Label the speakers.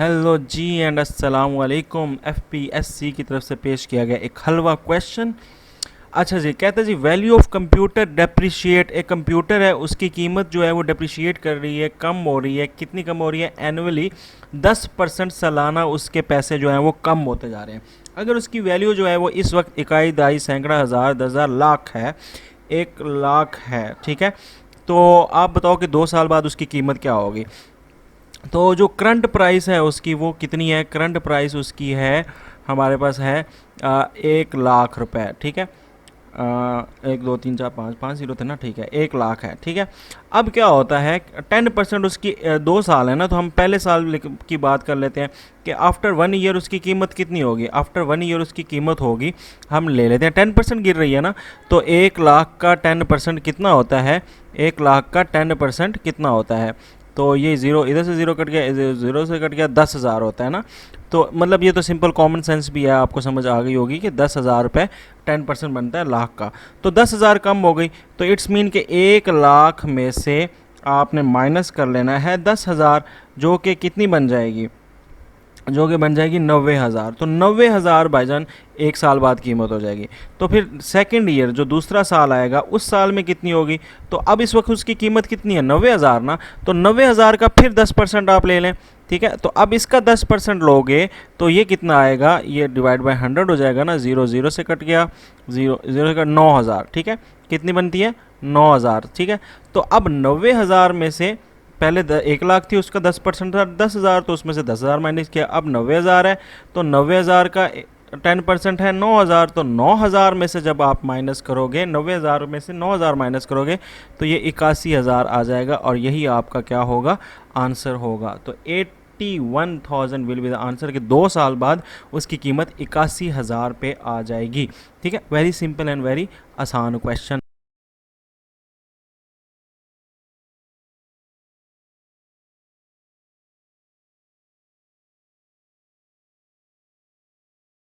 Speaker 1: Hello ji and अस्सलाम वालेकुम। FPSC की तरफ से पेश किया गया एक हलवा क्वेश्चन। अच्छा जी, कहते हैं जी वैल्यू ऑफ कंप्यूटर डेप्रिशिएट। एक कंप्यूटर है, उसकी कीमत जो है वो डेप्रिशिएट कर रही है, कम हो रही है। कितनी कम हो रही है? एनुअली 10% सालाना उसके पैसे जो हैं वो कम होते जा रहे हैं। अगर उसकी वैल्यू जो है वो इस वक्त इकाई, दाई, सैकड़ा, हज़ार, 10,000, लाख है, 1 लाख है, ठीक है। तो आप बताओ कि 2 साल बाद उसकी कीमत क्या होगी। तो जो करंट प्राइस है उसकी वो कितनी है? करंट प्राइस उसकी है, हमारे पास है 1 लाख रुपए, ठीक है। 1 2 3 4 5 5 जीरो थे ना, ठीक है, 1 लाख है, ठीक है। अब क्या होता है, 10% उसकी 2 साल है ना, तो हम पहले साल की बात कर लेते हैं कि आफ्टर 1 ईयर उसकी कीमत कितनी होगी। आफ्टर 1 ईयर उसकी कीमत होगी, हम ले लेते हैं 10% गिर रही है ना, तो 1 लाख का 10% कितना होता है? 1 लाख का 10% कितना होता है? तो ये ज़ीरो, इधर से ज़ीरो कट गया, ज़ीरो से कट गया, 10,000 होता है ना। तो मतलब ये तो सिंपल कॉमन सेंस भी है, आपको समझ आ गई होगी कि 10,000 रुपये 10% बनता है लाख का। तो 10,000 कम हो गई, तो इट्स मीन कि 1 लाख में से आपने माइनस कर लेना है 10,000, जो कि कितनी बन जाएगी? जो कि बन जाएगी 90,000। तो 90,000 भाईजान 1 साल बाद कीमत हो जाएगी। तो फिर सेकेंड ईयर जो दूसरा साल आएगा उस साल में कितनी होगी? तो अब इस वक्त उसकी कीमत कितनी है? 90,000 ना। तो 90,000 का फिर 10% आप ले लें, ठीक है। तो अब इसका 10% लोगे तो ये कितना आएगा? ये डिवाइड बाय 100 हो जाएगा ना, ज़ीरो ज़ीरो से कट गया, ज़ीरो ज़ीरो से कट 9,000, ठीक है। कितनी बनती है? 9,000, ठीक है। तो अब 90,000 में से पहले 1 लाख थी, उसका 10% था 10,000, तो उसमें से 10,000 माइनस किया, अब 90,000 है। तो 90,000 का 10% है 9,000, तो 9,000 में से जब आप माइनस करोगे, 90,000 में से 9,000 माइनस करोगे तो ये 81,000 आ जाएगा, और यही आपका क्या होगा? आंसर होगा। तो 81,000 विल बी द आंसर, कि 2 साल बाद उसकी कीमत 81,000 पे आ जाएगी, ठीक है। वेरी सिंपल एंड वेरी आसान क्वेश्चन।